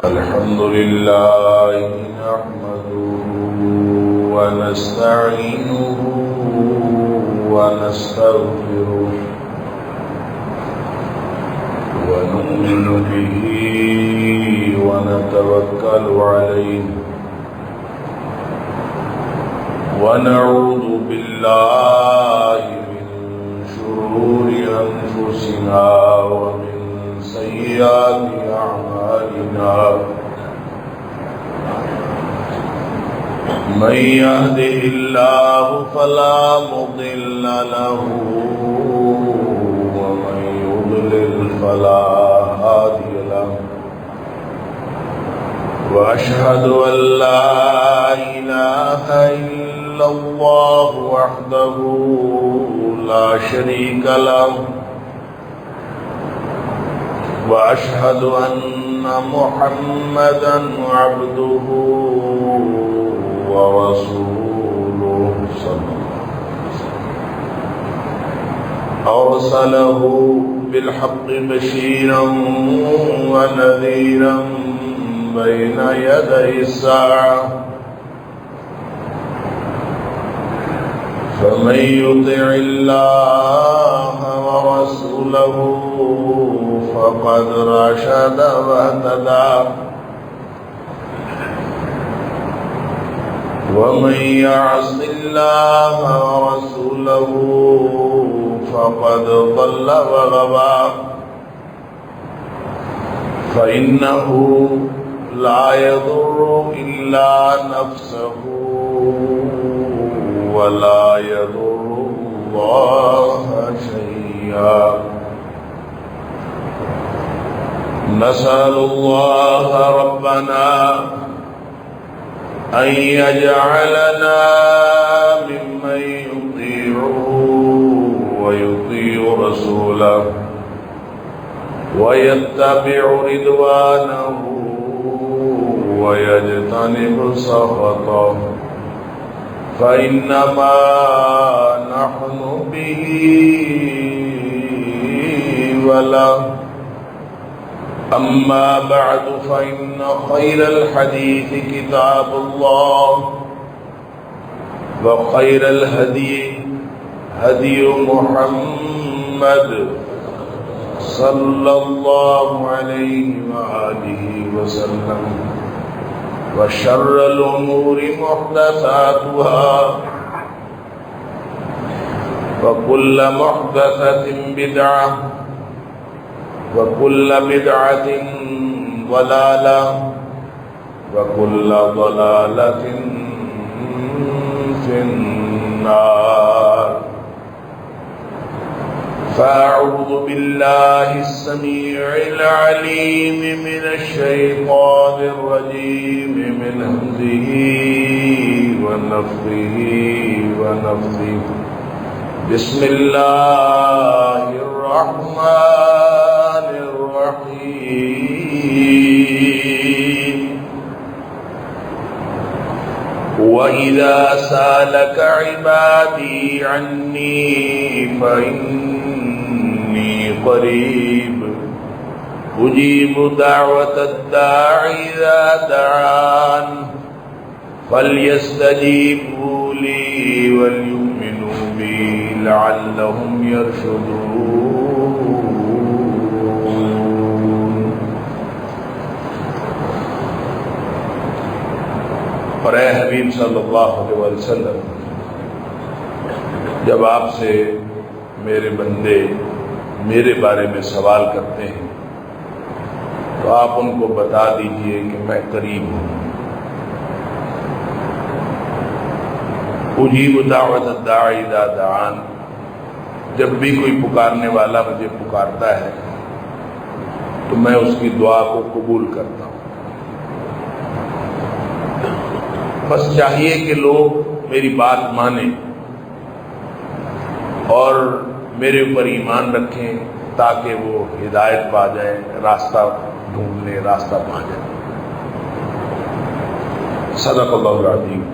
الحمد لله نحمده ونستعينه ونستغفره ونؤمن به ونتوكل عليه ونعوذ بالله من شرور أنفسنا ومن سيئات أعمالنا من يهده الله فلا مضل له ومن يضلل فلا هادي له وأشهد أن لا إله إلا الله وحده لا شريك له وأشهد أن محمدًا عبده ورسوله صلى الله عليه وسلم أرسله بالحق بشيرا ونذيرا بين يدي الساعة فمن يطع الله ورسوله فقد رشد واهتدى ومن يعص الله ورسوله فقد ضل وغوى فإنه لا يضر إلا نفسه ولا يضر الله شيئا نسأل الله ربنا أن يجعلنا ممن يطيعه ويطيع رسوله ويتبع رضوانه ويجتنب سخطه فإنما نحن به وله أما بعد فإن خير الحديث كتاب الله وخير الهدي هدي محمد صلى الله عليه وآله وسلم وشر الأمور محدثاتها وكل محدثة بدعة وكل بدعة ضلالة وكل ضلالة في النار فأعوذ بالله السميع العليم من الشيطان الرجيم من همزه ونفخه ونفثه بسم الله الرحمن الرحيم وإذا سألك عبادي عني فإني قريب أجيب دعوة الداع إذا دعان فليستجيبوا لي وليؤمنوا بي لعلهم يرشدون اور اے حبیب صلی اللہ علیہ وسلم، جب آپ سے میرے بندے میرے بارے میں سوال کرتے ہیں تو آپ ان کو بتا دیجئے کہ میں قریب ہوں، اجیب دعوت الداعی اذا دعان، جب بھی کوئی پکارنے والا مجھے پکارتا ہے تو میں اس کی دعا کو قبول کرتا ہوں۔ بس چاہیے کہ لوگ میری بات مانیں اور میرے اوپر ایمان رکھیں تاکہ وہ ہدایت پا جائیں، راستہ ڈھونڈ لیں، راستہ پا جائیں۔ صدق اللہ العظیم۔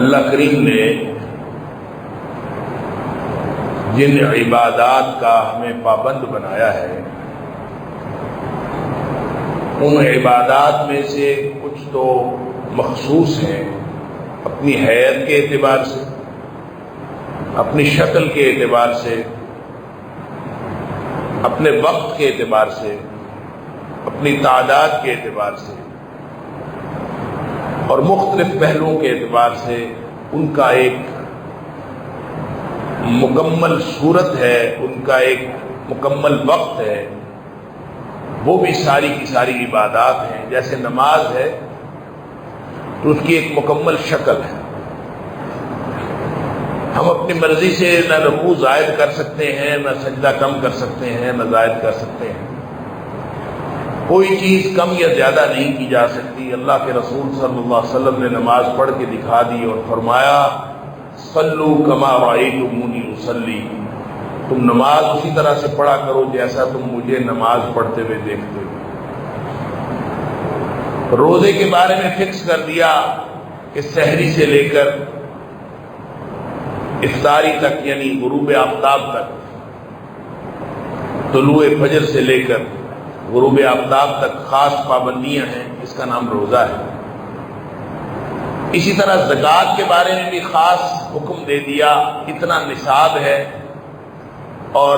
اللہ کریم نے جن عبادات کا ہمیں پابند بنایا ہے ان عبادات میں سے کچھ تو مخصوص ہیں اپنی حیت کے اعتبار سے، اپنی شکل کے اعتبار سے، اپنے وقت کے اعتبار سے، اپنی تعداد کے اعتبار سے اور مختلف پہلوؤں کے اعتبار سے ان کا ایک مکمل صورت ہے، ان کا ایک مکمل وقت ہے، وہ بھی ساری کی ساری عبادات ہیں۔ جیسے نماز ہے تو اس کی ایک مکمل شکل ہے، ہم اپنی مرضی سے نہ رکوع زائد کر سکتے ہیں، نہ سجدہ کم کر سکتے ہیں، نہ زائد کر سکتے ہیں، کوئی چیز کم یا زیادہ نہیں کی جا سکتی۔ اللہ کے رسول صلی اللہ علیہ وسلم نے نماز پڑھ کے دکھا دی اور فرمایا صلو کما رأیتمونی اصلی، تم نماز اسی طرح سے پڑھا کرو جیسا تم مجھے نماز پڑھتے ہوئے دیکھتے ہو۔ روزے کے بارے میں فکس کر دیا کہ سحری سے لے کر افطاری تک، یعنی غروب آفتاب تک، طلوع فجر سے لے کر غروب آفتاب تک خاص پابندیاں ہیں، اس کا نام روزہ ہے۔ اسی طرح زکوٰۃ کے بارے میں بھی خاص حکم دے دیا، اتنا نصاب ہے اور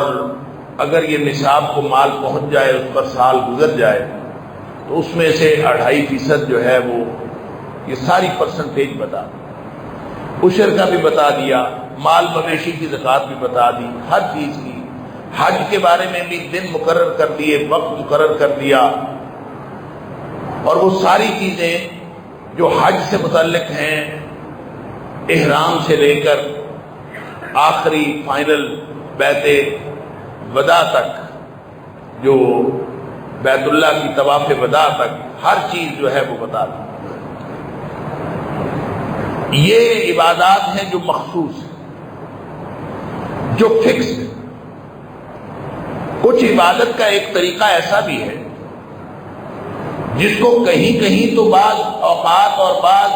اگر یہ نصاب کو مال پہنچ جائے، اس پر سال گزر جائے تو اس میں سے 2.5% جو ہے وہ یہ ساری پرسنٹیج بتا دی، عشر کا بھی بتا دیا، مال مویشی کی زکوٰۃ بھی بتا دی، ہر چیز کی۔ حج کے بارے میں بھی دن مقرر کر دیے، وقت مقرر کر دیا، اور وہ ساری چیزیں جو حج سے متعلق ہیں، احرام سے لے کر آخری فائنل بیت وداع تک، جو بیت اللہ کی طواف وداع تک، ہر چیز جو ہے وہ بتا دی۔ یہ عبادات ہیں جو مخصوص ہیں، جو فکس ہے۔ کچھ عبادت کا ایک طریقہ ایسا بھی ہے جس کو کہیں کہیں تو بعض اوقات اور بعض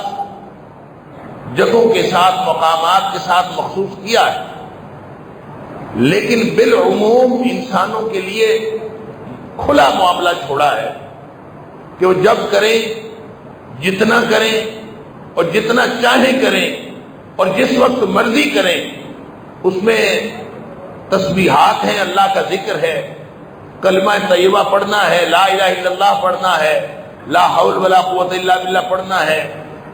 جگہوں کے ساتھ، مقامات کے ساتھ مخصوص کیا ہے، لیکن بالعموم انسانوں کے لیے کھلا معاملہ چھوڑا ہے کہ وہ جب کریں، جتنا کریں اور جتنا چاہیں کریں اور جس وقت مرضی کریں۔ اس میں تسبیحات ہیں، اللہ کا ذکر ہے، کلمہ طیبہ پڑھنا ہے، لا الہ الا اللہ پڑھنا ہے، لا حول ولا قوت الا باللہ پڑھنا ہے،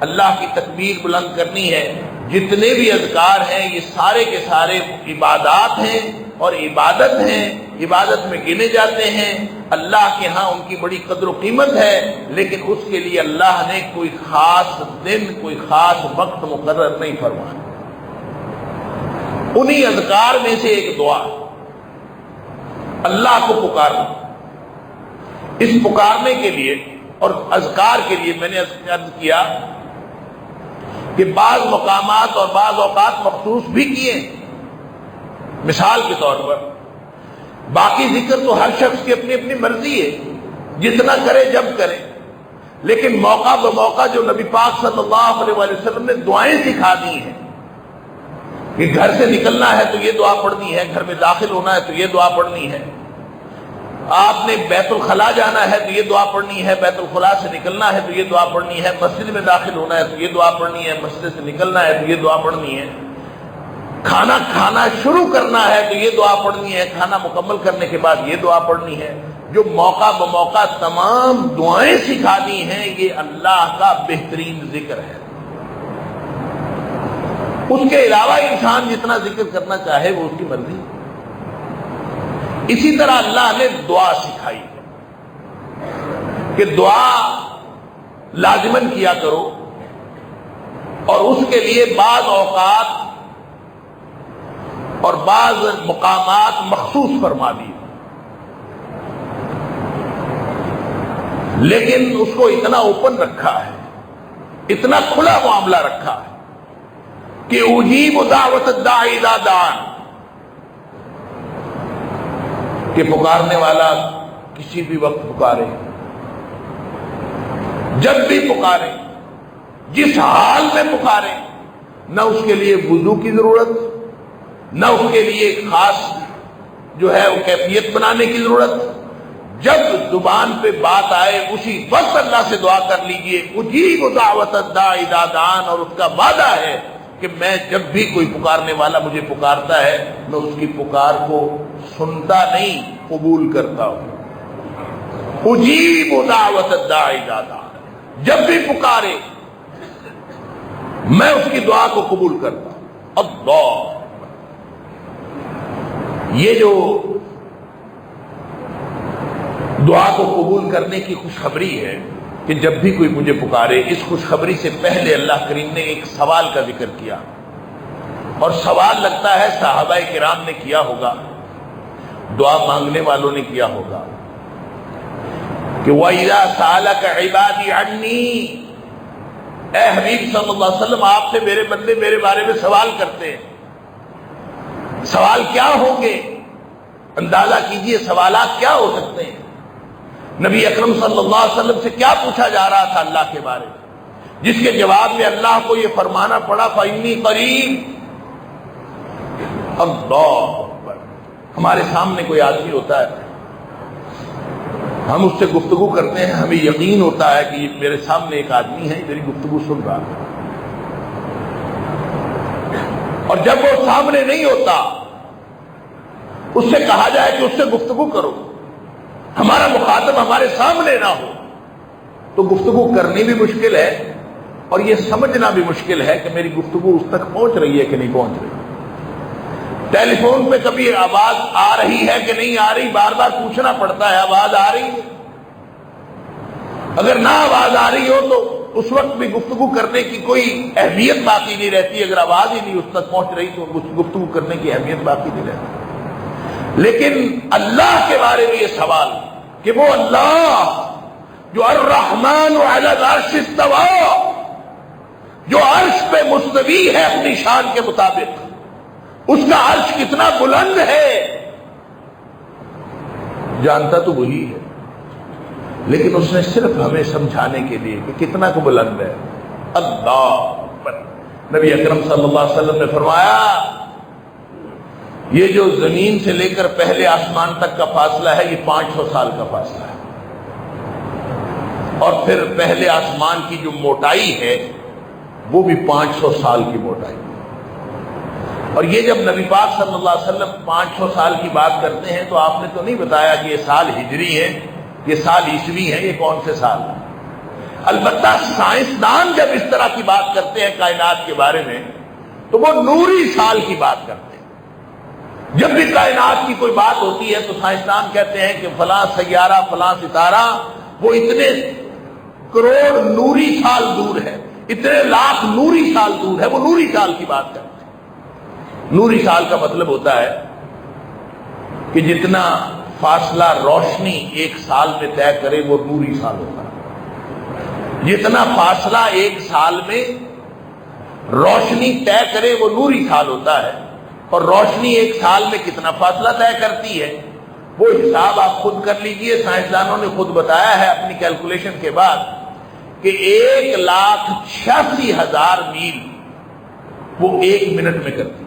اللہ کی تکبیر بلند کرنی ہے۔ جتنے بھی اذکار ہیں یہ سارے کے سارے عبادات ہیں اور عبادت ہیں، عبادت میں گنے جاتے ہیں، اللہ کے ہاں ان کی بڑی قدر و قیمت ہے، لیکن اس کے لیے اللہ نے کوئی خاص دن، کوئی خاص وقت مقرر نہیں فرمایا۔ انہی اذکار میں سے ایک دعا، اللہ کو پکارنا۔ اس پکارنے کے لیے اور اذکار کے لیے میں نے عرض کیا کہ بعض مقامات اور بعض اوقات مخصوص بھی کیے، مثال کے طور پر باقی ذکر تو ہر شخص کی اپنی اپنی مرضی ہے، جتنا کرے جب کرے، لیکن موقع بموقع جو نبی پاک صلی اللہ علیہ وسلم نے دعائیں سکھا دی ہیں کہ گھر سے نکلنا ہے تو یہ دعا پڑھنی ہے، گھر میں داخل ہونا ہے تو یہ دعا پڑھنی ہے، آپ نے بیت الخلاء جانا ہے تو یہ دعا پڑھنی ہے، بیت الخلاء سے نکلنا ہے تو یہ دعا پڑھنی ہے، مسجد میں داخل ہونا ہے تو یہ دعا پڑھنی ہے، مسجد سے نکلنا ہے تو یہ دعا پڑھنی ہے، کھانا کھانا شروع کرنا ہے تو یہ دعا پڑھنی ہے، کھانا مکمل کرنے کے بعد یہ دعا پڑھنی ہے۔ جو موقع بموقع تمام دعائیں سکھا دی ہیں، یہ اللہ کا بہترین ذکر ہے۔ اس کے علاوہ انسان جتنا ذکر کرنا چاہے وہ اس کی مرضی ہے۔ اسی طرح اللہ نے دعا سکھائی کہ دعا لازماً کیا کرو، اور اس کے لیے بعض اوقات اور بعض مقامات مخصوص فرما دی، لیکن اس کو اتنا اوپن رکھا ہے، اتنا کھلا معاملہ رکھا ہے کہ اجیب دعوت الداعی اذا دعان، کہ پکارنے والا کسی بھی وقت پکارے، جب بھی پکارے، جس حال میں پکارے، نہ اس کے لیے وضو کی ضرورت، نہ اس کے لیے خاص جو ہے وہ کیفیت بنانے کی ضرورت، جب زبان پہ بات آئے اسی وقت اللہ سے دعا کر لیجئے. اجیب دعوت الداعی اذا دعان، اور اس کا وعدہ ہے کہ میں جب بھی کوئی پکارنے والا مجھے پکارتا ہے میں اس کی پکار کو سنتا نہیں، قبول کرتا ہوں. اجیب دعوت الداعی اذا دعان، جب بھی پکارے میں اس کی دعا کو قبول کرتا ہوں. اللہ، یہ جو دعا کو قبول کرنے کی خوشخبری ہے کہ جب بھی کوئی مجھے پکارے، اس خوشخبری سے پہلے اللہ کریم نے ایک سوال کا ذکر کیا، اور سوال لگتا ہے صحابہ کرام نے کیا ہوگا، دعا مانگنے والوں نے کیا ہوگا کہ وَإِذَا سَأَلَكَ عِبَادِي عَنِّي، اے حبیب صلی اللہ علیہ وسلم آپ سے میرے بندے میرے بارے میں سوال کرتے ہیں. سوال کیا ہوں گے؟ اندازہ کیجئے سوالات کیا ہو سکتے ہیں. نبی اکرم صلی اللہ علیہ وسلم سے کیا پوچھا جا رہا تھا اللہ کے بارے میں، جس کے جواب میں اللہ کو یہ فرمانا پڑا فَإِنِّي قَرِيبٌ. اللہ اکبر. ہمارے سامنے کوئی آدمی ہوتا ہے، ہم اس سے گفتگو کرتے ہیں، ہمیں یقین ہوتا ہے کہ یہ میرے سامنے ایک آدمی ہے، میری گفتگو سن رہا ہے، اور جب وہ سامنے نہیں ہوتا اس سے کہا جائے کہ اس سے گفتگو کرو، ہمارا مخاطب ہمارے سامنے نہ ہو تو گفتگو کرنی بھی مشکل ہے اور یہ سمجھنا بھی مشکل ہے کہ میری گفتگو اس تک پہنچ رہی ہے کہ نہیں پہنچ رہی. ٹیلی فون پہ کبھی آواز آ رہی ہے کہ نہیں آ رہی، بار بار پوچھنا پڑتا ہے آواز آ رہی ہے. اگر نہ آواز آ رہی ہو تو اس وقت بھی گفتگو کرنے کی کوئی اہمیت باقی نہیں رہتی. اگر آواز ہی نہیں اس تک پہنچ رہی تو گفتگو کرنے کی اہمیت باقی نہیں رہتی. لیکن اللہ کے بارے میں یہ سوال کہ وہ اللہ جو الرحمن علی العرش استوى، جو عرش پہ مستوی ہے اپنی شان کے مطابق، اس کا عرش کتنا بلند ہے جانتا تو وہی ہے، لیکن اس نے صرف ہمیں سمجھانے کے لیے کہ کتنا کو بلند ہے. اللہ اکبر. نبی اکرم صلی اللہ علیہ وسلم نے فرمایا یہ جو زمین سے لے کر پہلے آسمان تک کا فاصلہ ہے یہ 500 سال کا فاصلہ ہے، اور پھر پہلے آسمان کی جو موٹائی ہے وہ بھی 500 سال کی موٹائی. اور یہ جب نبی پاک صلی اللہ علیہ وسلم 500 سال کی بات کرتے ہیں تو آپ نے تو نہیں بتایا کہ یہ سال ہجری ہے، یہ سال عیسوی ہے، یہ کون سے سال ہے. البتہ سائنسدان جب اس طرح کی بات کرتے ہیں کائنات کے بارے میں تو وہ نوری سال کی بات کرتے ہیں. جب بھی کائنات کی کوئی بات ہوتی ہے تو سائنسدان کہتے ہیں کہ فلاں سیارہ فلاں ستارہ وہ اتنے کروڑ نوری سال دور ہے، اتنے لاکھ نوری سال دور ہے، وہ نوری سال کی بات کرتے ہیں. نوری سال کا مطلب ہوتا ہے کہ جتنا فاصلہ روشنی ایک سال میں طے کرے وہ نوری سال ہوتا ہے. جتنا فاصلہ ایک سال میں روشنی طے کرے وہ نوری سال ہوتا ہے. اور روشنی ایک سال میں کتنا فاصلہ طے کرتی ہے وہ حساب آپ خود کر لیجئے. سائنسدانوں نے خود بتایا ہے اپنی کیلکولیشن کے بعد کہ 1,86,000 میل وہ 1 منٹ میں کرتی.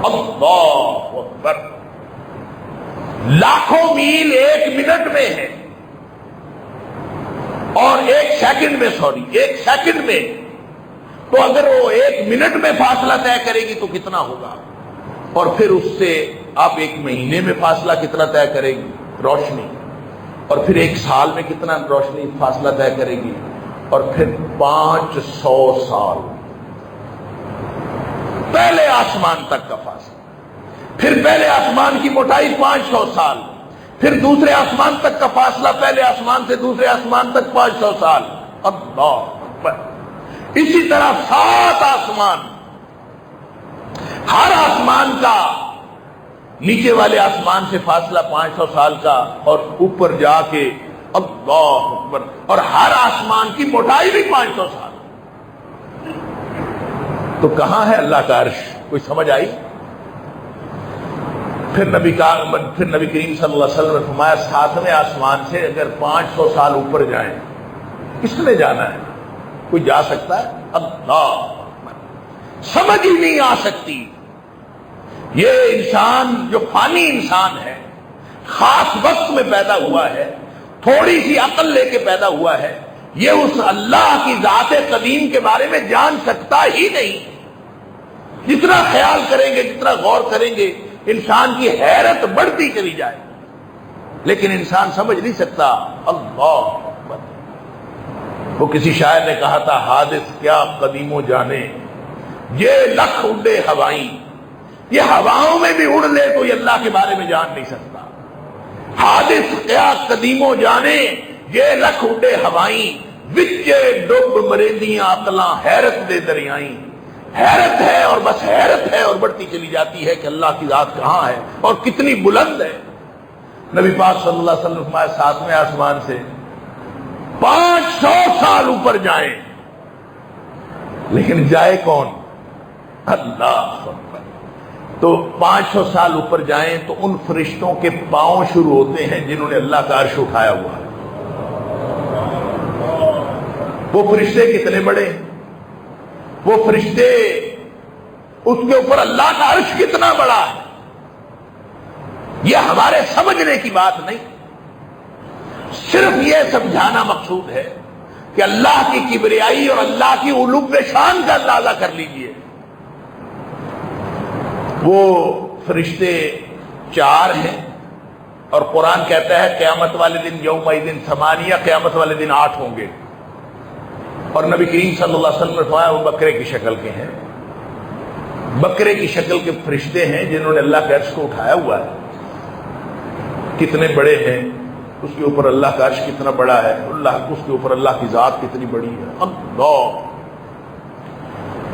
اللہ اکبر. لاکھوں میل 1 منٹ میں ہے، اور 1 سیکنڈ میں ایک سیکنڈ میں، تو اگر وہ 1 منٹ میں فاصلہ طے کرے گی تو کتنا ہوگا. اور پھر اس سے آپ 1 مہینے میں فاصلہ کتنا طے کرے گی روشنی، اور پھر 1 سال میں کتنا روشنی فاصلہ طے کرے گی، اور پھر 500 سال پہلے آسمان تک کا فاصلہ. پھر پہلے آسمان کی موٹائی 500 سال، پھر دوسرے آسمان تک کا فاصلہ پہلے آسمان سے دوسرے آسمان تک 500 سال. اللہ اکبر. اسی طرح 7 آسمان، ہر آسمان کا نیچے والے آسمان سے فاصلہ 500 سال کا، اور اوپر جا کے اللہ اکبر، اور ہر آسمان کی موٹائی بھی 500 سال. تو کہاں ہے اللہ کا عرش؟ کوئی سمجھ آئی؟ پھر نبی کریم صلی اللہ علیہ وسلم نے فرمایا 7ویں آسمان سے اگر 500 سال اوپر جائیں کس نے جانا ہے؟ کوئی جا سکتا ہے؟ اللہ سمجھ ہی نہیں آ سکتی. یہ انسان جو فانی انسان ہے، خاص وقت میں پیدا ہوا ہے، تھوڑی سی عقل لے کے پیدا ہوا ہے، یہ اس اللہ کی ذات قدیم کے بارے میں جان سکتا ہی نہیں۔ جتنا خیال کریں گے، جتنا غور کریں گے، انسان کی حیرت بڑھتی چلی جائے، لیکن انسان سمجھ نہیں سکتا۔ اللہ اکبر۔ وہ کسی شاعر نے کہا تھا، حادث کیا قدیم و جانے یہ لکھ اڈے ہوائیں، یہ ہواؤں میں بھی اڑ لے تو یہ اللہ کے بارے میں جان نہیں سکتا۔ حادث کیا قدیم و جانے یہ لکھ اڈے ہوائیں، وچے ڈب مریندیاں عقلاں حیرت دے دریائیں۔ حیرت ہے اور بس حیرت ہے، اور بڑھتی چلی جاتی ہے کہ اللہ کی ذات کہاں ہے اور کتنی بلند ہے۔ نبی پاک صلی اللہ علیہ وسلم فرمایا، ساتویں آسمان سے 500 سال اوپر جائیں، لیکن جائے کون؟ اللہ اکبر۔ تو 500 سال اوپر جائیں تو ان فرشتوں کے پاؤں شروع ہوتے ہیں جنہوں نے اللہ کا عرش اٹھایا ہوا ہے۔ وہ فرشتے کتنے بڑے ہیں، وہ فرشتے، اس کے اوپر اللہ کا عرش کتنا بڑا ہے، یہ ہمارے سمجھنے کی بات نہیں، صرف یہ سمجھانا مقصود ہے کہ اللہ کی کبریائی اور اللہ کی علو شان کا اندازہ کر لیجئے۔ وہ فرشتے 4 ہیں، اور قرآن کہتا ہے قیامت والے دن یومئذ ثمانیہ، قیامت والے دن 8 ہوں گے، اور نبی کریم صلی اللہ علیہ وسلم نے فرمایا وہ بکرے کی شکل کے ہیں، بکرے کی شکل کے فرشتے ہیں جنہوں نے اللہ کے عرش کو اٹھایا ہوا ہے۔ کتنے بڑے ہیں، اس کے اوپر اللہ کا عرش کتنا بڑا ہے، اس کے اوپر اللہ کی ذات کتنی بڑی ہے۔ اللہ،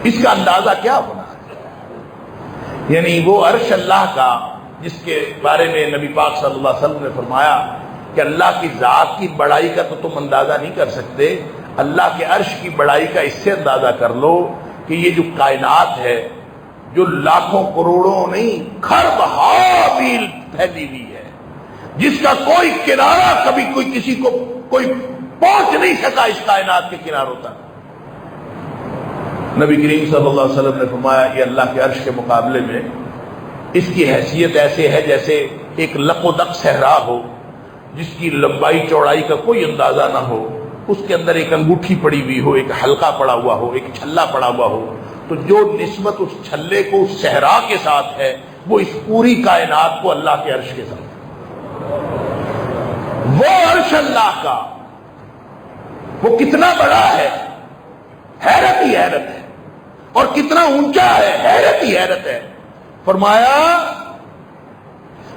اس کا اندازہ کیا ہونا ہے؟ یعنی وہ عرش اللہ کا جس کے بارے میں نبی پاک صلی اللہ علیہ وسلم نے فرمایا کہ اللہ کی ذات کی بڑائی کا تو تم اندازہ نہیں کر سکتے، اللہ کے عرش کی بڑائی کا اس سے اندازہ کر لو کہ یہ جو کائنات ہے، جو لاکھوں کروڑوں نہیں کھرب میل پھیلی ہوئی ہے، جس کا کوئی کنارہ کبھی کسی کو کوئی پہنچ نہیں سکا اس کائنات کے کناروں تک۔ نبی کریم صلی اللہ علیہ وسلم نے فرمایا یہ اللہ کے عرش کے مقابلے میں اس کی حیثیت ایسے ہے جیسے ایک لق و دق صحرا ہو، جس کی لمبائی چوڑائی کا کوئی اندازہ نہ ہو، اس کے اندر ایک انگوٹھی پڑی ہوئی ہو، ایک حلقہ پڑا ہوا ہو، ایک چھلا پڑا ہوا ہو، تو جو نسبت اس چھلے کو اس صحرا کے ساتھ ہے وہ اس پوری کائنات کو اللہ کے عرش کے ساتھ ہے۔ وہ عرش اللہ کا وہ کتنا بڑا ہے، حیرت ہی حیرت ہے، اور کتنا اونچا ہے، حیرت ہی حیرت ہے۔ فرمایا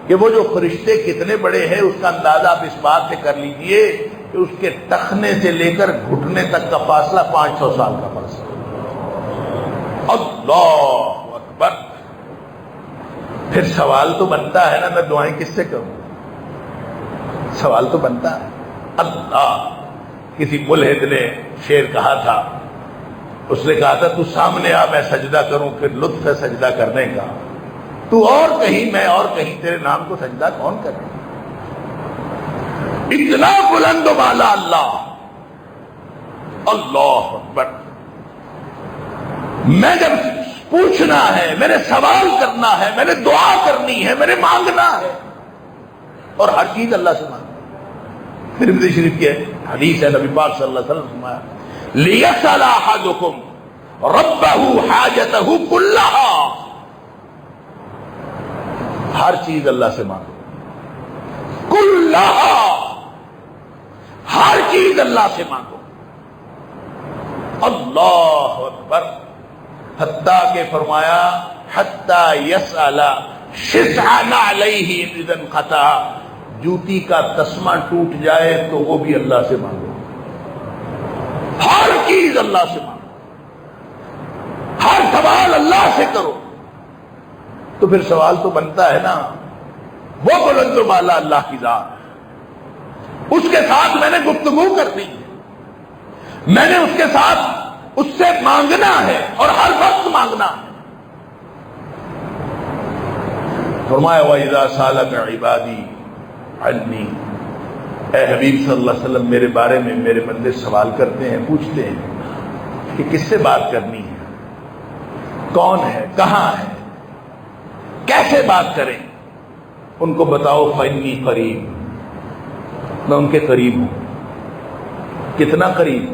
کہ وہ جو فرشتے کتنے بڑے ہیں اس کا اندازہ آپ اس بات سے کر لیجئے کہ اس کے ٹخنے سے لے کر گھٹنے تک کا فاصلہ 500 سال کا فاصلہ۔ اللہ اکبر۔ پھر سوال تو بنتا ہے نا، میں دعائیں کس سے کروں؟ سوال تو بنتا ہے۔ اللہ، کسی ملحد نے شعر کہا تھا، اس نے کہا تھا تو سامنے آ میں سجدہ کروں، پھر لطف ہے سجدہ کرنے کا، تو اور کہیں میں اور کہیں، تیرے نام کو سجدہ کون کرے؟ اتنا بلند و بالا اللہ، اللہ اکبر۔ میں جب پوچھنا ہے، میں نے سوال کرنا ہے، میں نے دعا کرنی ہے، میں نے مانگنا ہے، اور ہر چیز اللہ سے مانگنا۔ ترمذی شریف کی حدیث ہے، نبی پاک صلی اللہ علیہ وسلم نے فرمایا لِيَسْأَلَ أَحَدُكُمْ رَبَّهُ حَاجَتَهُ كُلَّهَا۔ ہر چیز اللہ سے مانگو، کلھا، ہر چیز اللہ سے مانگو۔ اللہ اکبر۔ حتیٰ کہ فرمایا حتیٰ یسأل شسع نعلیہ اذا انقطع، جوتی کا تسمہ ٹوٹ جائے تو وہ بھی اللہ سے مانگو۔ ہر چیز اللہ سے مانگو، ہر سوال اللہ سے کرو۔ تو پھر سوال تو بنتا ہے نا، وہ بلند و بالا اللہ کی ذات، اس کے ساتھ میں نے گفتگو کرنی ہے، میں نے اس کے ساتھ اس سے مانگنا ہے، اور ہر وقت مانگنا ہے۔ فرمایا وَإِذَا سَأَلَكَ عِبَادِي عَنِّي، اے حبیب صلی اللہ علیہ وسلم میرے بارے میں میرے بندے سوال کرتے ہیں، پوچھتے ہیں کہ کس سے بات کرنی ہے، کون ہے، کہاں ہے، کیسے بات کریں، ان کو بتاؤ فإنی قریب، میں ان کے قریب ہوں۔ کتنا قریب؟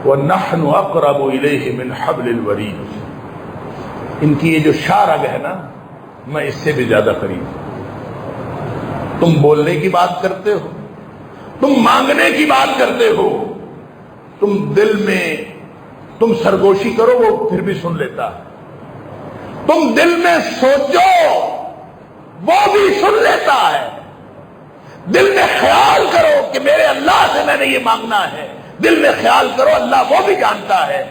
وَنَحْنُ أَقْرَبُ إِلَيْهِ مِنْ حَبْلِ الْوَرِيدِ، ان کی یہ جو شارگ ہے نا، میں اس سے بھی زیادہ قریب ہوں۔ تم بولنے کی بات کرتے ہو، تم مانگنے کی بات کرتے ہو، تم دل میں تم سرگوشی کرو وہ پھر بھی سن لیتا ہے، تم دل میں سوچو وہ بھی سن لیتا ہے، دل میں خیال کرو کہ میرے اللہ سے میں نے یہ مانگنا ہے، دل میں خیال کرو اللہ وہ بھی جانتا ہے،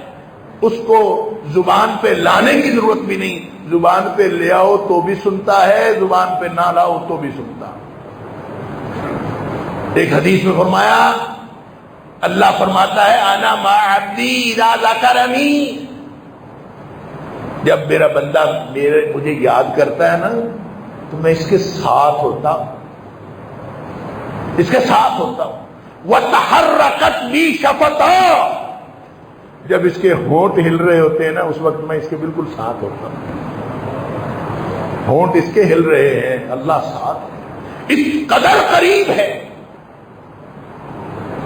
اس کو زبان پہ لانے کی ضرورت بھی نہیں، زبان پہ لے آؤ تو بھی سنتا ہے، زبان پہ نہ لاؤ تو بھی سنتا ہے۔ ایک حدیث میں فرمایا، اللہ فرماتا ہے انا مع عبدی اذا ذکرنی، جب میرا بندہ مجھے یاد کرتا ہے نا تو میں اس کے ساتھ ہوتا ہوں، اس کے ساتھ ہوتا ہوں۔ وَتَحَرَّكَتْ بِي شَفَتَاهُ، جب اس کے ہونٹ ہل رہے ہوتے ہیں نا اس وقت میں اس کے بالکل ساتھ ہوتا ہوں، ہونٹ اس کے ہل رہے ہیں، اللہ ساتھ ہے، اس قدر قریب ہے،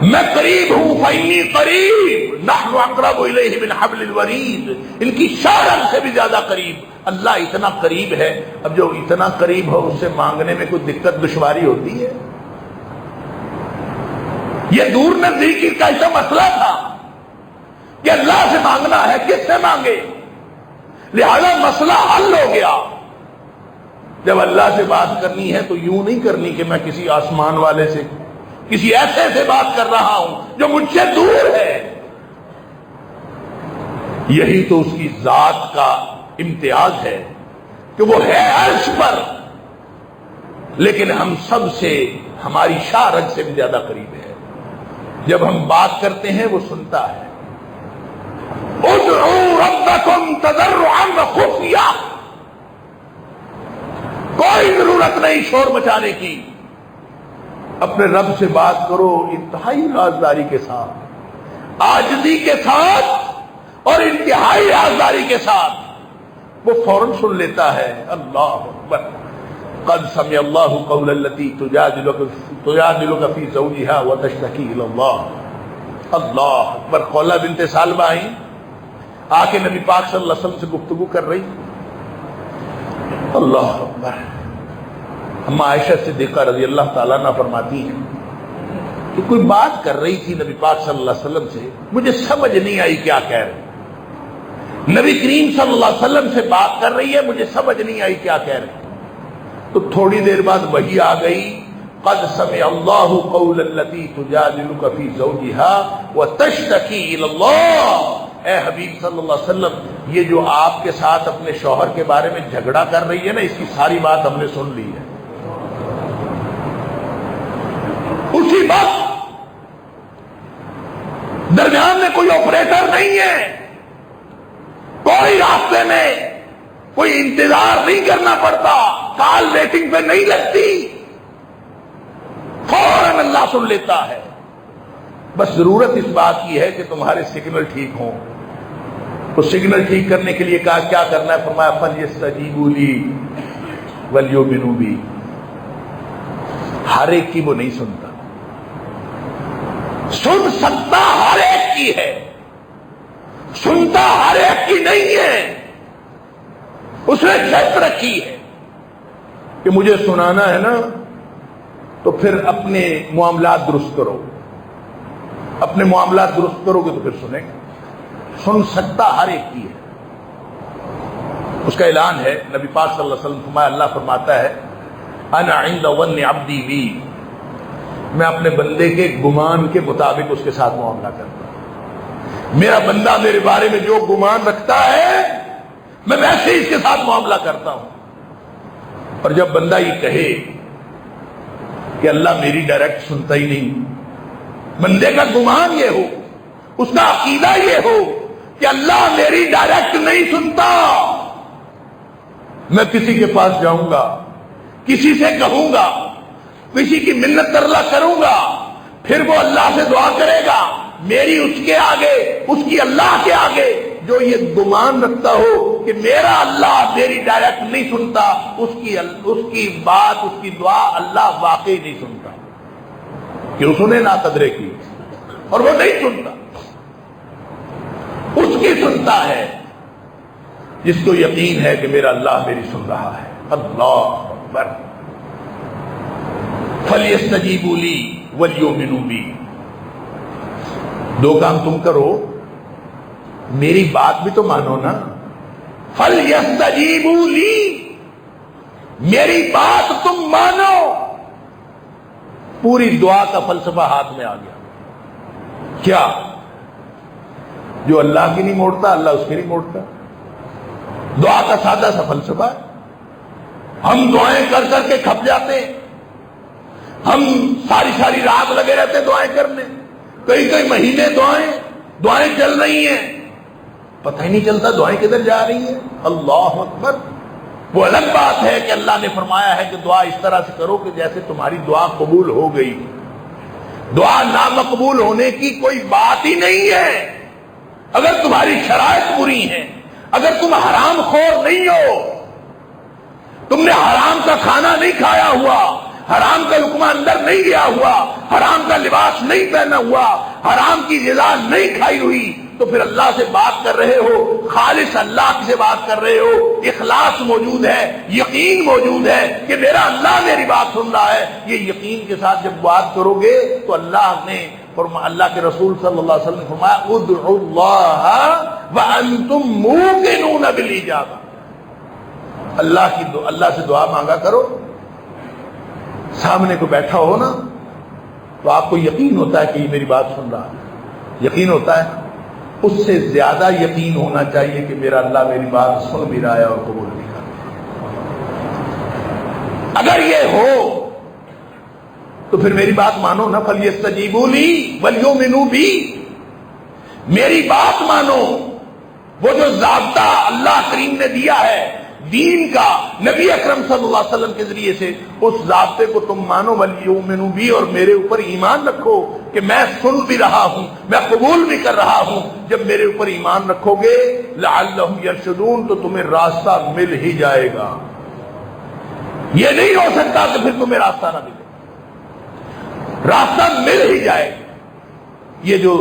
میں قریب ہوں۔ فإنی قریب، نحن اقرب الیہ من حبل الورید، ان کی شارگ سے بھی زیادہ قریب۔ اللہ اتنا قریب ہے، اب جو اتنا قریب ہو اس سے مانگنے میں کوئی دقت دشواری ہوتی ہے؟ یہ دور نزدیکی کا ایسا مسئلہ تھا کہ اللہ سے مانگنا ہے، کس سے مانگے؟ لہذا مسئلہ حل ہو گیا۔ جب اللہ سے بات کرنی ہے تو یوں نہیں کرنی کہ میں کسی آسمان والے سے، کسی ایسے سے بات کر رہا ہوں جو مجھ سے دور ہے۔ یہی تو اس کی ذات کا امتیاز ہے کہ وہ ہے عرش پر، لیکن ہم سب سے، ہماری شارگ سے بھی زیادہ قریب ہے۔ جب ہم بات کرتے ہیں وہ سنتا ہے۔ ادعوا ربکم تضرعا وخفیا، کوئی ضرورت نہیں شور مچانے کی، اپنے رب سے بات کرو انتہائی رازداری کے ساتھ، عاجزی کے ساتھ اور انتہائی رازداری کے ساتھ، وہ فوراً سن لیتا ہے۔ اللہ اکبر۔ قد سمع اللہ قول التی تجادلک فی زوجها وتشتکی الی اللہ۔ اللہ اکبر۔ خولہ بنت سالبہ آئیں، آ کے نبی پاک صلی اللہ علیہ وسلم سے گفتگو کر رہی۔ اللہ اکبر۔ اما عائشہ صدیقہ رضی اللہ تعالیٰ عنہ فرماتی ہیں کہ کوئی بات کر رہی تھی نبی پاک صلی اللہ علیہ وسلم سے، مجھے سمجھ نہیں آئی کیا کہہ رہی۔ نبی کریم صلی اللہ علیہ وسلم سے بات کر رہی ہے، مجھے سمجھ نہیں آئی کیا کہہ رہی۔ تو تھوڑی دیر بعد وحی آ گئی، قد سمع اللہ قول التی تجادلک فی زوجها وتشتکی الی اللہ۔ اے حبیب صلی اللہ علیہ وسلم، یہ جو آپ کے ساتھ اپنے شوہر کے بارے میں جھگڑا کر رہی ہے نا، اس کی ساری بات ہم نے سن لی ہے۔ اسی وقت درمیان میں کوئی آپریٹر نہیں ہے، کوئی راستے میں کوئی انتظار نہیں کرنا پڑتا، کال ویٹنگ پہ نہیں لگتی، فوراً اللہ سن لیتا ہے۔ بس ضرورت اس بات کی ہے کہ تمہارے سگنل ٹھیک ہوں۔ تو سگنل ٹھیک کرنے کے لیے کہا کیا کرنا ہے؟ فرمایا فَلْيَسْتَجِيبُوا لِي وَلْيُؤْمِنُوا بِي۔ ہر ایک کی وہ نہیں سنتا، سن سکتا ہر ایک کی ہے، سنتا ہر ایک کی نہیں ہے۔ اس نے شرط رکھی ہے کہ مجھے سنانا ہے نا تو پھر اپنے معاملات درست کرو، اپنے معاملات درست کرو گے تو پھر سنیں گے۔ سن سکتا ہر ایک کی ہے، اس کا اعلان ہے۔ نبی پاک صلی اللہ علیہ وسلم فرمایا، اللہ فرماتا ہے انا عند ظن عبدی بی، میں اپنے بندے کے گمان کے مطابق اس کے ساتھ معاملہ کرتا ہوں۔ میرا بندہ میرے بارے میں جو گمان رکھتا ہے میں ویسے ہی اس کے ساتھ معاملہ کرتا ہوں۔ اور جب بندہ یہ کہے کہ اللہ میری ڈائریکٹ سنتا ہی نہیں، بندے کا گمان یہ ہو، اس کا عقیدہ یہ ہو کہ اللہ میری ڈائریکٹ نہیں سنتا، میں کسی کے پاس جاؤں گا، کسی سے کہوں گا، کسی کی منت ترلا کروں گا، پھر وہ اللہ سے دعا کرے گا، میری اس کے آگے، اس کی اللہ کے آگے جو یہ گمان رکھتا ہو کہ میرا اللہ میری ڈائریکٹ نہیں سنتا، اس کی بات، اس کی دعا اللہ واقعی نہیں سنتا، کیوں سنے نا قدرے کی، اور وہ نہیں سنتا، اس کی سنتا ہے جس کو یقین ہے کہ میرا اللہ میری سن رہا ہے۔ اللہ اکبر۔ فَلْيَسْتَجِيبُوا لِي وَلْيُؤْمِنُوا بِي، دو کام تم کرو، میری بات بھی تو مانو نا۔ فَلْيَسْتَجِيبُوا لِي، میری بات تم مانو۔ پوری دعا کا فلسفہ ہاتھ میں آ گیا۔ کیا؟ جو اللہ کی نہیں موڑتا اللہ اس کی نہیں موڑتا۔ دعا کا سادہ سا فلسفہ ہے۔ ہم دعائیں کر کر کے کھپ جاتے ہیں، ہم ساری رات لگے رہتے دعائیں کرنے، کئی مہینے دعائیں چل رہی ہیں، پتہ ہی نہیں چلتا دعائیں کدھر جا رہی ہیں۔ اللہ اکبر۔ وہ الگ بات ہے کہ اللہ نے فرمایا ہے کہ دعا اس طرح سے کرو کہ جیسے تمہاری دعا قبول ہو گئی۔ دعا نامقبول ہونے کی کوئی بات ہی نہیں ہے۔ اگر تمہاری شرائط پوری ہیں، اگر تم حرام خور نہیں ہو، تم نے حرام کا کھانا نہیں کھایا ہوا، حرام کا لقمہ اندر نہیں گیا ہوا، حرام کا لباس نہیں پہنا ہوا، حرام کی غذا نہیں کھائی ہوئی، تو پھر اللہ سے بات کر رہے ہو، خالص اللہ سے بات کر رہے ہو، اخلاص موجود ہے، یقین موجود ہے کہ میرا اللہ میری بات سن رہا ہے۔ یہ یقین کے ساتھ جب بات کرو گے تو اللہ کے رسول صلی اللہ علیہ وسلم نے فرمایا ادعوا اللہ وانتم موقنون بالاجابہ، اللہ سے دعا مانگا کرو، سامنے کو بیٹھا ہو نا تو آپ کو یقین ہوتا ہے کہ یہ میری بات سن رہا ہے، یقین ہوتا ہے، اس سے زیادہ یقین ہونا چاہیے کہ میرا اللہ میری بات سن بھی رہا ہے اور قبول بھی کر رہا ہے۔ اگر یہ ہو تو پھر میری بات مانو نا۔ فَلْيَسْتَجِيبُوا لِي وَلْيُؤْمِنُوا بِي، میری بات مانو۔ وہ جو ضابطہ اللہ کریم نے دیا ہے دین کا نبی اکرم صلی اللہ علیہ وسلم کے ذریعے سے، اس ضابطے کو تم مانو۔ وَلْيُؤْمِنُوا بِي، اور میرے اوپر ایمان رکھو کہ میں سن بھی رہا ہوں، میں قبول بھی کر رہا ہوں۔ جب میرے اوپر ایمان رکھو گے لَعَلَّهُمْ يَرْشُدُونَ، تو تمہیں راستہ مل ہی جائے گا۔ یہ نہیں ہو سکتا کہ پھر تمہیں راستہ نہ ملے، راستہ مل ہی جائے گا۔ یہ جو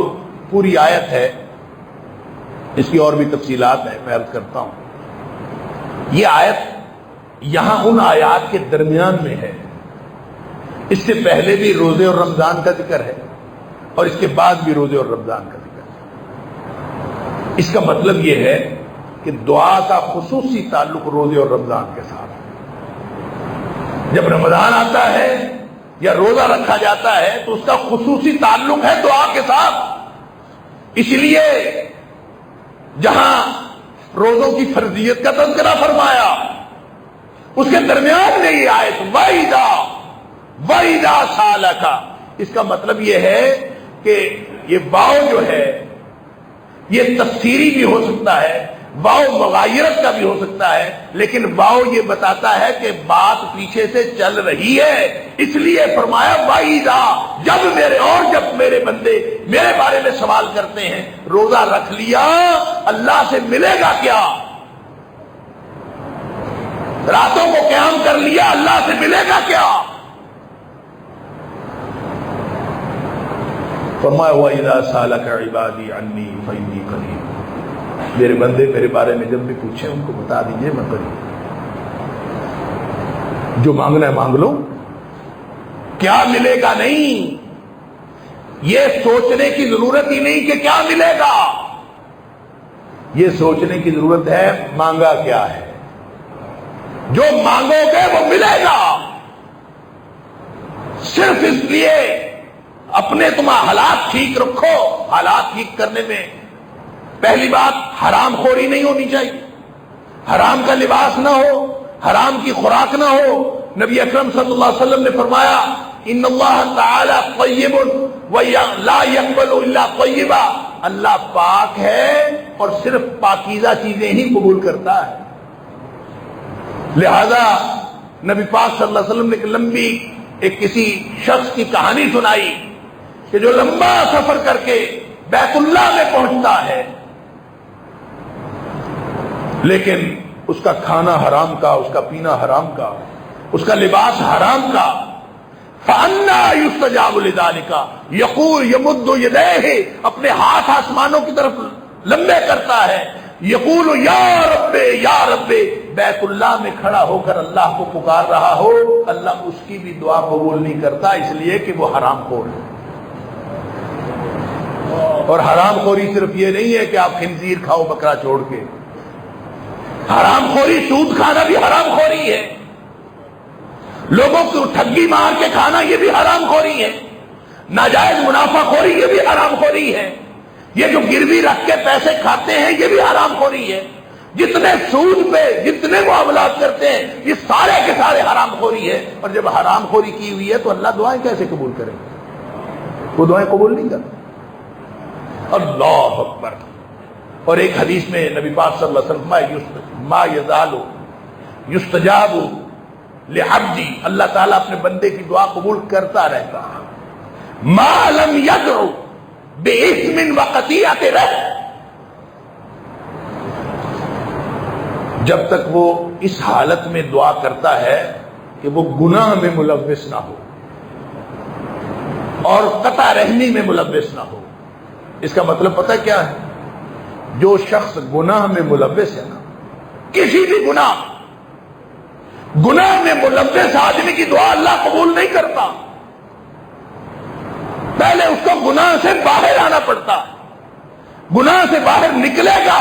پوری آیت ہے اس کی اور بھی تفصیلات ہیں، میں عرض کرتا ہوں۔ یہ آیت یہاں ان آیات کے درمیان میں ہے، اس سے پہلے بھی روزے اور رمضان کا ذکر ہے اور اس کے بعد بھی روزے اور رمضان کا ذکر ہے۔ اس کا مطلب یہ ہے کہ دعا کا خصوصی تعلق روزے اور رمضان کے ساتھ ہے۔ جب رمضان آتا ہے یا روزہ رکھا جاتا ہے تو اس کا خصوصی تعلق ہے دعا کے ساتھ۔ اس لیے جہاں روزوں کی فرضیت کا تذکرہ فرمایا، اس کے درمیان میں یہ آیت وَإِذَا سَأَلَكَ، اس کا مطلب یہ ہے کہ یہ واو جو ہے یہ تفسیری بھی ہو سکتا ہے، واو مغایرت کا بھی ہو سکتا ہے، لیکن واو یہ بتاتا ہے کہ بات پیچھے سے چل رہی ہے، اس لیے فرمایا وَإِذَا، جب میرے بندے میرے بارے میں سوال کرتے ہیں، روزہ رکھ لیا اللہ سے ملے گا کیا؟ راتوں کو قیام کر لیا اللہ سے ملے گا کیا؟ فرمایا وَإِذَا سَأَلَكَ عِبَادِي عَنِّي فَإِنِّي قَرِيبٌ، میرے بندے میرے بارے میں جب بھی پوچھیں ان کو بتا دیجئے میں قریب، جو مانگنا ہے مانگ لو، کیا ملے گا نہیں، یہ سوچنے کی ضرورت ہی نہیں کہ کیا ملے گا، یہ سوچنے کی ضرورت ہے مانگا کیا ہے۔ جو مانگو گے وہ ملے گا۔ صرف اس لیے اپنے تم حالات ٹھیک رکھو۔ حالات ٹھیک کرنے میں پہلی بات حرام خوری نہیں ہونی چاہیے، حرام کا لباس نہ ہو، حرام کی خوراک نہ ہو۔ نبی اکرم صلی اللہ علیہ وسلم نے فرمایا ان اللہ تعالی طیب لا يقبل الا طیبا، اللہ پاک ہے اور صرف پاکیزہ چیزیں ہی قبول کرتا ہے۔ لہذا نبی پاک صلی اللہ علیہ وسلم نے ایک لمبی کسی شخص کی کہانی سنائی کہ جو لمبا سفر کر کے بیت اللہ میں پہنچتا ہے لیکن اس کا کھانا حرام کا، اس کا پینا حرام کا، اس کا لباس حرام کا، فَأَنَّا يُسْتَجَابُ لِذَلِكَ يَقُولُ يَمُدُّ يَدَيْهِ، اپنے ہاتھ آسمانوں کی طرف لمبے کرتا ہے، یقول یا رب یا رب، بیت اللہ میں کھڑا ہو کر اللہ کو پکار رہا ہو، اللہ اس کی بھی دعا قبول نہیں کرتا، اس لیے کہ وہ حرام خور ہے۔ اور حرام خوری صرف یہ نہیں ہے کہ آپ خنزیر کھاؤ بکرا چھوڑ کے، حرام خوری سود کھانا بھی حرام خوری ہے، لوگوں کو ٹھگی مار کے کھانا یہ بھی حرام خوری ہے، ناجائز منافع خوری یہ بھی حرام خوری ہے، یہ جو گروی رکھ کے پیسے کھاتے ہیں یہ بھی حرام خوری ہے، جتنے سود پہ جتنے معاملات کرتے ہیں یہ سارے کے سارے حرام خوری ہے۔ اور جب حرام خوری کی ہوئی ہے تو اللہ دعائیں کیسے قبول کرے؟ وہ دعائیں قبول نہیں کرتے۔ اللہ اکبر۔ اور ایک حدیث میں نبی پاک صلی اللہ علیہ وسلم ما یزال یستجاب لعبدی، اللہ تعالیٰ اپنے بندے کی دعا قبول کرتا رہتا ہے، ما لم یدعو بِإِثْمٍ وَقَطِيعَةِ رَحِمٍ، جب تک وہ اس حالت میں دعا کرتا ہے کہ وہ گناہ میں ملوث نہ ہو اور قطع رحمی میں ملوث نہ ہو۔ اس کا مطلب پتہ کیا ہے؟ جو شخص گناہ میں ملوث ہے نا، کسی بھی گناہ میں ملوث آدمی کی دعا اللہ قبول نہیں کرتا، پہلے اس کو گناہ سے باہر آنا پڑتا ہے، گناہ سے باہر نکلے گا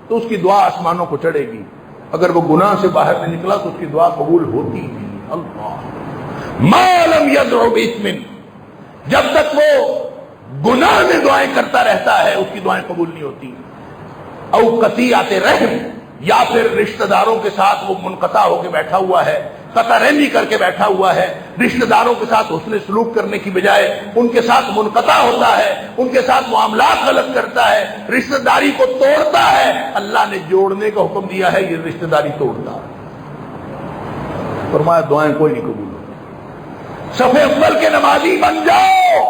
تو اس کی دعا آسمانوں کو چڑھے گی، اگر وہ گناہ سے باہر نہیں نکلا تو اس کی دعا قبول ہوتی نہیں۔ اللہ ما لم یدعو بِإِثْمٍ، جب تک وہ گناہ میں دعائیں کرتا رہتا ہے اس کی دعائیں قبول نہیں ہوتی۔ او قطیعۃ رحم، یا پھر رشتہ داروں کے ساتھ وہ منقطع ہو کے بیٹھا ہوا ہے، قطع رحمی کر کے بیٹھا ہوا ہے، رشتہ داروں کے ساتھ حسن سلوک کرنے کی بجائے ان کے ساتھ منقطع ہوتا ہے، ان کے ساتھ معاملات غلط کرتا ہے، رشتہ داری کو توڑتا ہے، اللہ نے جوڑنے کا حکم دیا ہے، یہ رشتہ داری توڑتا ہے، فرمایا دعائیں کوئی نہیں قبول ہوتی۔ صف اول کے نمازی بن جاؤ،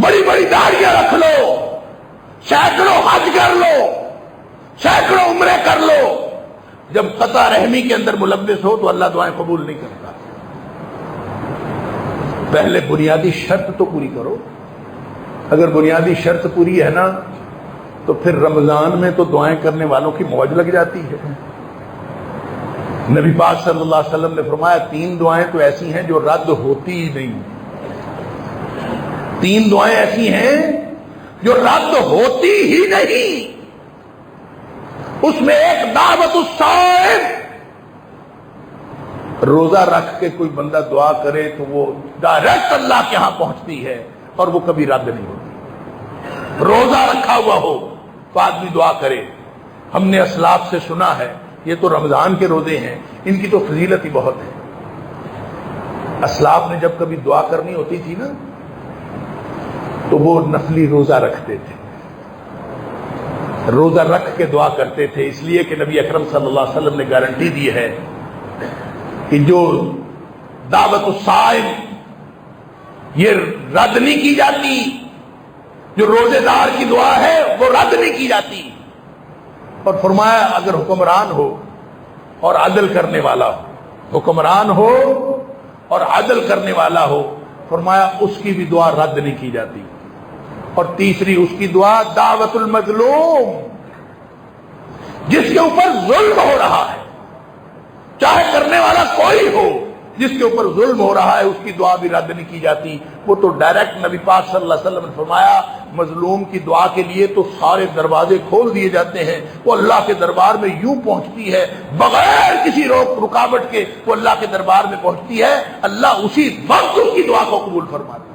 بڑی بڑی داڑیاں رکھ لو، سینکڑوں حج کر لو، سینکڑوں عمرے کر لو، جب قطع رحمی کے اندر ملوث ہو تو اللہ دعائیں قبول نہیں کرتا۔ پہلے بنیادی شرط تو پوری کرو، اگر بنیادی شرط پوری ہے نا تو پھر رمضان میں تو دعائیں کرنے والوں کی موج لگ جاتی ہے۔ نبی پاک صلی اللہ علیہ وسلم نے فرمایا 3 دعائیں تو ایسی ہیں جو رد ہوتی ہی نہیں، 3 دعائیں ایسی ہیں جو رد ہوتی ہی نہیں، اس میں ایک دعوت الصائم، روزہ رکھ کے کوئی بندہ دعا کرے تو وہ ڈائریکٹ اللہ کے ہاں پہنچتی ہے اور وہ کبھی رد نہیں ہوتی۔ روزہ رکھا ہوا ہو تو آدمی دعا کرے، ہم نے اسلاف سے سنا ہے، یہ تو رمضان کے روزے ہیں، ان کی تو فضیلت ہی بہت ہے۔ اسلاف نے جب کبھی دعا کرنی ہوتی تھی نا تو وہ نفلی روزہ رکھتے تھے، روزہ رکھ کے دعا کرتے تھے، اس لیے کہ نبی اکرم صلی اللہ علیہ وسلم نے گارنٹی دی ہے کہ جو دعوت الصائم یہ رد نہیں کی جاتی، جو روزے دار کی دعا ہے وہ رد نہیں کی جاتی۔ اور فرمایا اگر حکمران ہو اور عدل کرنے والا ہو، حکمران ہو اور عدل کرنے والا ہو، فرمایا اس کی بھی دعا رد نہیں کی جاتی۔ اور تیسری اس کی دعا دعوت المظلوم، جس کے اوپر ظلم ہو رہا ہے، چاہے کرنے والا کوئی ہو، جس کے اوپر ظلم ہو رہا ہے اس کی دعا بھی رد نہیں کی جاتی۔ وہ تو ڈائریکٹ نبی پاک صلی اللہ علیہ وسلم نے فرمایا مظلوم کی دعا کے لیے تو سارے دروازے کھول دیے جاتے ہیں، وہ اللہ کے دربار میں یوں پہنچتی ہے بغیر کسی رکاوٹ کے، وہ اللہ کے دربار میں پہنچتی ہے، اللہ اسی وقت اس کی دعا کو قبول فرماتا ہے۔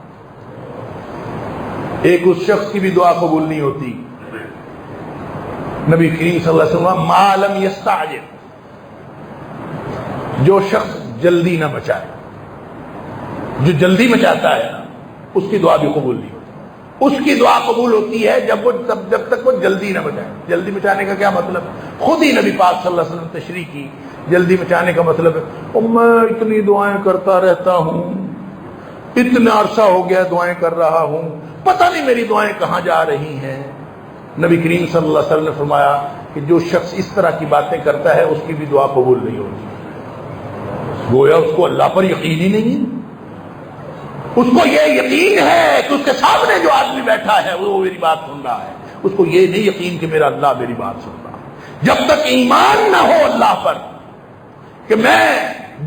ایک اس شخص کی بھی دعا قبول نہیں ہوتی، نبی کریم صلی اللہ علیہ وسلم ما لم یستعجل، جو شخص جلدی نہ مچائے، جو جلدی مچاتا ہے اس کی دعا بھی قبول نہیں ہوتی۔ اس کی دعا قبول ہوتی ہے جب تک وہ جلدی نہ مچائے۔ جلدی مچانے کا کیا مطلب؟ خود ہی نبی پاک صلی اللہ علیہ وسلم نے تشریح کی، جلدی مچانے کا مطلب ہے میں اتنی دعائیں کرتا رہتا ہوں، اتنا عرصہ ہو گیا دعائیں کر رہا ہوں، پتہ نہیں میری دعائیں کہاں جا رہی ہیں، نبی کریم صلی اللہ علیہ وسلم نے فرمایا کہ جو شخص اس طرح کی باتیں کرتا ہے اس کی بھی دعا قبول نہیں ہوتی۔ گویا اس کو اللہ پر یقین ہی نہیں ہے، اس کو یہ یقین ہے کہ اس کے سامنے جو آدمی بیٹھا ہے وہ میری بات سن رہا ہے، اس کو یہ نہیں یقین کہ میرا اللہ میری بات سن رہا ہے۔ جب تک ایمان نہ ہو اللہ پر کہ میں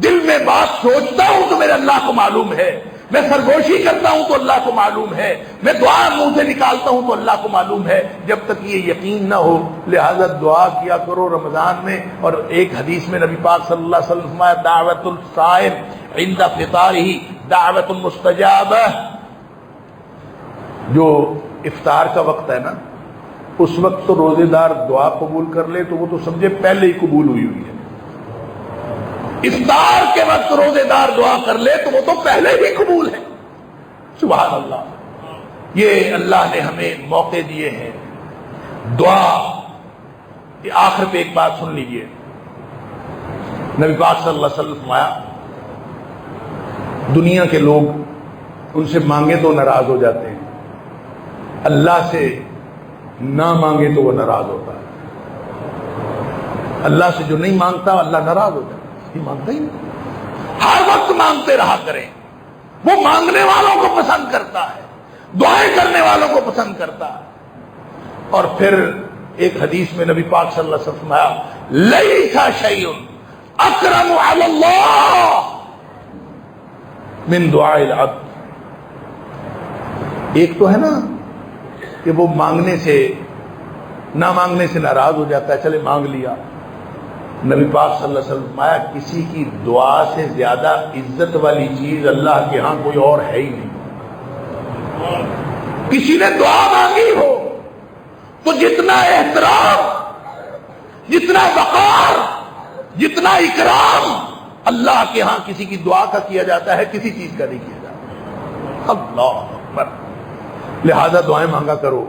دل میں بات سوچتا ہوں تو میرے اللہ کو معلوم ہے، میں سرگوشی کرتا ہوں تو اللہ کو معلوم ہے، میں دعا منہ سے نکالتا ہوں تو اللہ کو معلوم ہے، جب تک یہ یقین نہ ہو لہذا دعا کیا کرو رمضان میں۔ اور ایک حدیث میں نبی پاک صلی اللہ علیہ وسلم فرمایا دعوت الصائم عند فطارہ دعوت مستجابہ، جو افطار کا وقت ہے نا اس وقت تو روزے دار دعا قبول کر لے تو وہ تو سمجھے پہلے ہی قبول ہوئی ہے، افطار کے وقت روزے دار دعا کر لے تو وہ تو پہلے ہی قبول ہے۔ سبحان اللہ، یہ اللہ نے ہمیں موقع دیے ہیں دعا۔ آخر پہ ایک بات سن لیجئے، نبی پاک صلی اللہ علیہ وسلم فرمایا دنیا کے لوگ ان سے مانگے تو ناراض ہو جاتے ہیں، اللہ سے نہ مانگے تو وہ ناراض ہوتا ہے۔ اللہ سے جو نہیں مانگتا اللہ ناراض ہو جاتا ہے، مانگتا ہی نہیں، ہر وقت مانگتے رہا کریں، وہ مانگنے والوں کو پسند کرتا ہے، دعائیں کرنے والوں کو پسند کرتا ہے۔ اور پھر ایک حدیث میں نبی پاک صلی اللہ علیہ وسلم فرمایا لیس شیء اکرم علی اللہ من دعاء العبد۔ ایک تو ہے نا کہ وہ مانگنے سے نہ مانگنے سے ناراض ہو جاتا ہے، چلے مانگ لیا۔ نبی پاک صلی اللہ علیہ وسلم فرمایا کسی کی دعا سے زیادہ عزت والی چیز اللہ کے ہاں کوئی اور ہے ہی نہیں۔ کسی نے دعا مانگی ہو تو جتنا احترام، جتنا وقار، جتنا اکرام اللہ کے ہاں کسی کی دعا کا کیا جاتا ہے کسی چیز کا نہیں کیا جاتا۔ اللہ اکبر۔ لہذا دعائیں مانگا کرو،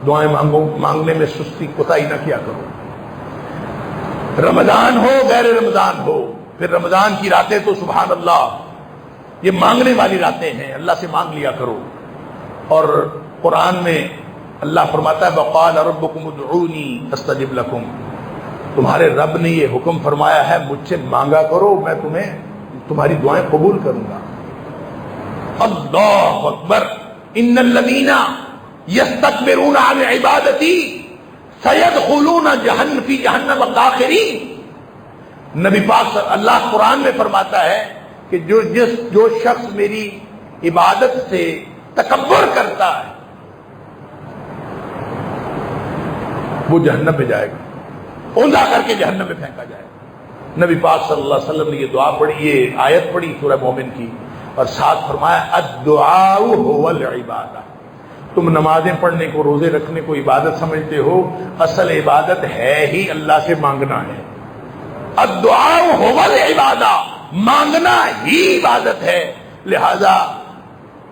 دعائیں مانگنے میں سستی کوتاہی نہ کیا کرو، رمضان ہو غیر رمضان ہو۔ پھر رمضان کی راتیں تو سبحان اللہ یہ مانگنے والی راتیں ہیں، اللہ سے مانگ لیا کرو۔ اور قرآن میں اللہ فرماتا ہے وقال ربکم ادعونی استجب لکم، تمہارے رب نے یہ حکم فرمایا ہے مجھ سے مانگا کرو، میں تمہیں تمہاری دعائیں قبول کروں گا۔ اللہ اکبر۔ ان الذین یستکبرون عن عبادتی سیدخلون جہنم فی جہنم داخرین۔ نبی پاک اللہ قرآن میں فرماتا ہے کہ جو شخص میری عبادت سے تکبر کرتا ہے وہ جہنم میں جائے گا، اوندا کر کے جہنم میں پھینکا جائے گا۔ نبی پاک صلی اللہ علیہ وسلم نے یہ دعا پڑھی، یہ آیت پڑھی سورہ مومن کی، اور ساتھ فرمایا الدعاء هو العبادہ۔ تم نمازیں پڑھنے کو، روزے رکھنے کو عبادت سمجھتے ہو، اصل عبادت ہے ہی اللہ سے مانگنا ہے۔ الدعاء هو العبادہ، مانگنا ہی عبادت ہے۔ لہذا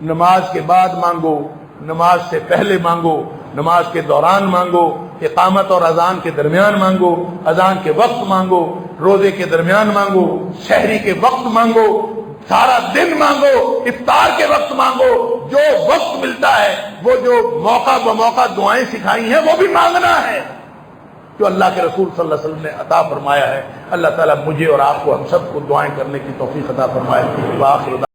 نماز کے بعد مانگو، نماز سے پہلے مانگو، نماز کے دوران مانگو، اقامت اور اذان کے درمیان مانگو، اذان کے وقت مانگو، روزے کے درمیان مانگو، سحری کے وقت مانگو، سارا دن مانگو، افطار کے وقت مانگو، جو وقت ملتا ہے وہ جو موقع بموقع دعائیں سکھائی ہیں وہ بھی مانگنا ہے جو اللہ کے رسول صلی اللہ علیہ وسلم نے عطا فرمایا ہے۔ اللہ تعالیٰ مجھے اور آپ کو ہم سب کو دعائیں کرنے کی توفیق عطا فرمائے۔ وآخر